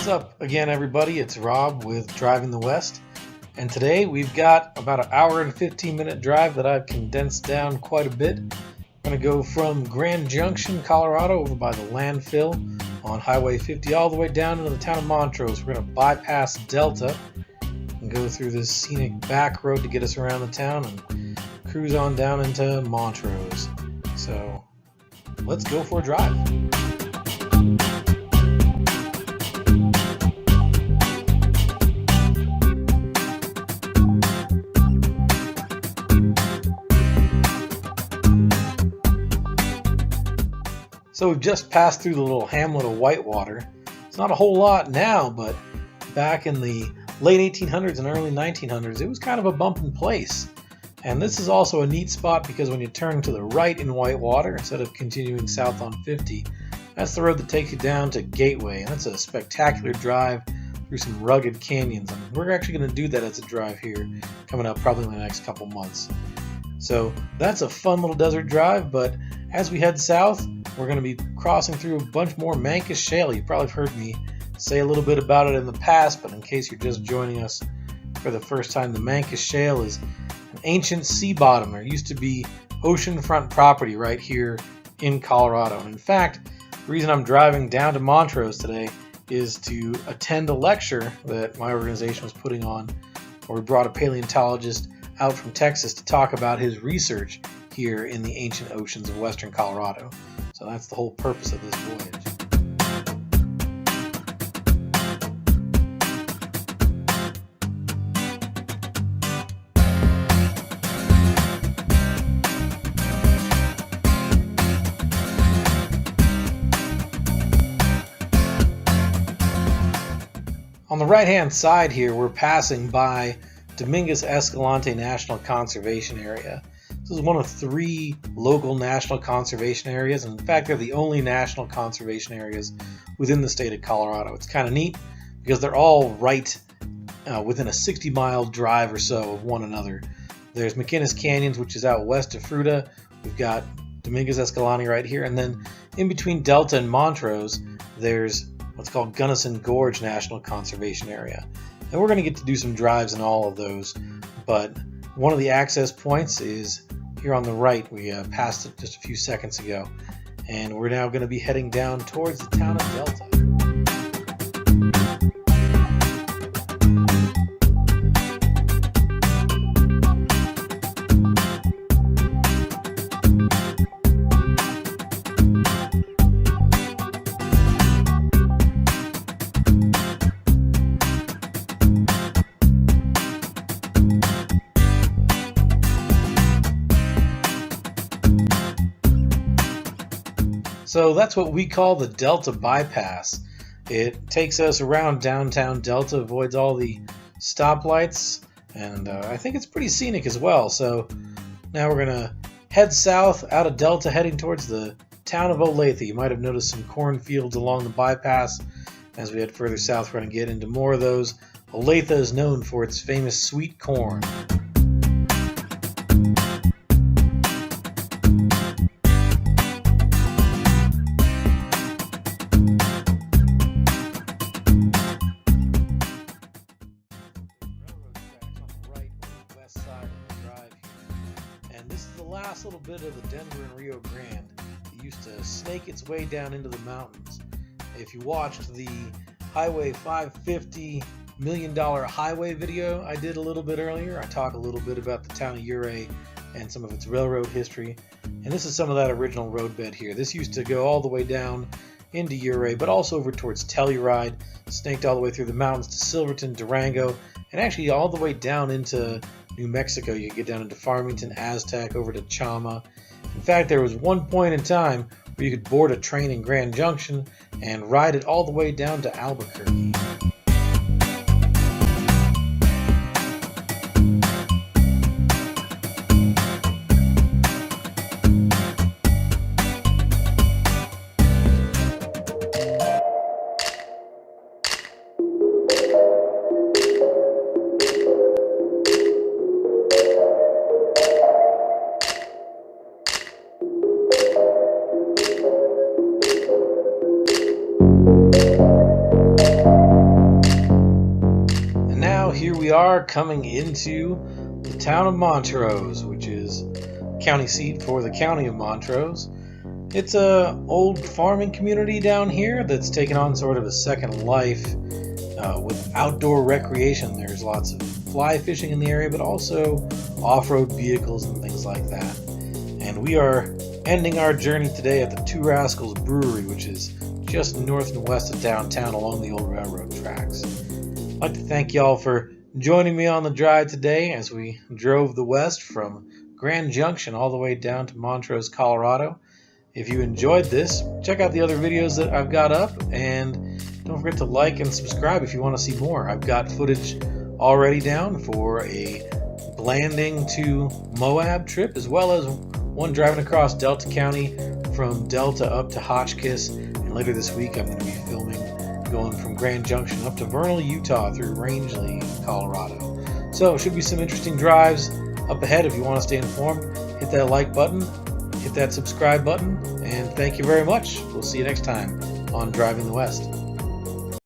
What's up again, everybody? It's Rob with Driving the West, and today we've got about an hour and 15-minute drive that I've condensed down quite a bit. I'm going to go from Grand Junction, Colorado, over by the landfill on Highway 50 all the way down into the town of Montrose. We're going to bypass Delta and go through this scenic back road to get us around the town and cruise on down into Montrose. So let's go for a drive. So we've just passed through the little hamlet of Whitewater. It's not a whole lot now, but back in the late 1800s and early 1900s, it was kind of a bumping place. And this is also a neat spot because when you turn to the right in Whitewater, instead of continuing south on 50, that's the road that takes you down to Gateway. And that's a spectacular drive through some rugged canyons. And we're actually going to do that as a drive here coming up probably in the next couple months. So that's a fun little desert drive, but as we head south, we're going to be crossing through a bunch more Mancos Shale. You've probably heard me say a little bit about it in the past, but in case you're just joining us for the first time, the Mancos Shale is an ancient sea bottom. There used to be oceanfront property right here in Colorado. And in fact, the reason I'm driving down to Montrose today is to attend a lecture that my organization was putting on, where we brought a paleontologist out from Texas to talk about his research here in the ancient oceans of western Colorado. So that's the whole purpose of this voyage. On the right-hand side here, we're passing by Dominguez Escalante National Conservation Area. This is one of 3 local national conservation areas, and in fact they're the only national conservation areas within the state of Colorado. It's kind of neat because they're all right within a 60-mile drive or so of one another. There's McInnes Canyons, which is out west of Fruta. We've got Dominguez Escalante right here, and then in between Delta and Montrose there's what's called Gunnison Gorge National Conservation Area. And we're going to get to do some drives in all of those, but one of the access points is here on the right. We passed it just a few seconds ago, and we're now going to be heading down towards the town of Delta. So that's what we call the Delta Bypass. It takes us around downtown Delta, avoids all the stoplights, and I think it's pretty scenic as well. So now we're going to head south out of Delta, heading towards the town of Olathe. You might have noticed some cornfields along the bypass. As we head further south, we're going to get into more of those. Olathe is known for its famous sweet corn. Last little bit of the Denver and Rio Grande. It used to snake its way down into the mountains. If you watched the Highway 550 $1 Million Highway video I did a little bit earlier, I talk a little bit about the town of Ouray and some of its railroad history. And this is some of that original roadbed here. This used to go all the way down into Ouray, but also over towards Telluride, snaked all the way through the mountains to Silverton, Durango, and actually all the way down into New Mexico. You get down into Farmington, Aztec, over to Chama. In fact, there was one point in time where you could board a train in Grand Junction and ride it all the way down to Albuquerque. here we are coming into the town of Montrose, which is county seat for the county of Montrose. It's a old farming community down here that's taken on sort of a second life with outdoor recreation. There's lots of fly fishing in the area, but also off-road vehicles and things like that. And we are ending our journey today at the Two Rascals Brewery, which is just north and west of downtown along the old railroad tracks. I'd like to thank y'all for joining me on the drive today as we drove the west from Grand Junction all the way down to Montrose, Colorado. If you enjoyed this, check out the other videos that I've got up, and don't forget to like and subscribe if you want to see more. I've got footage already down for a Blanding to Moab trip, as well as one driving across Delta County from Delta up to Hotchkiss, and later this week I'm going to be filming going from Grand Junction up to Vernal, Utah through Rangeley, Colorado. So should be some interesting drives up ahead. If you want to stay informed, hit that like button, hit that subscribe button, and thank you very much. We'll see you next time on Driving the West.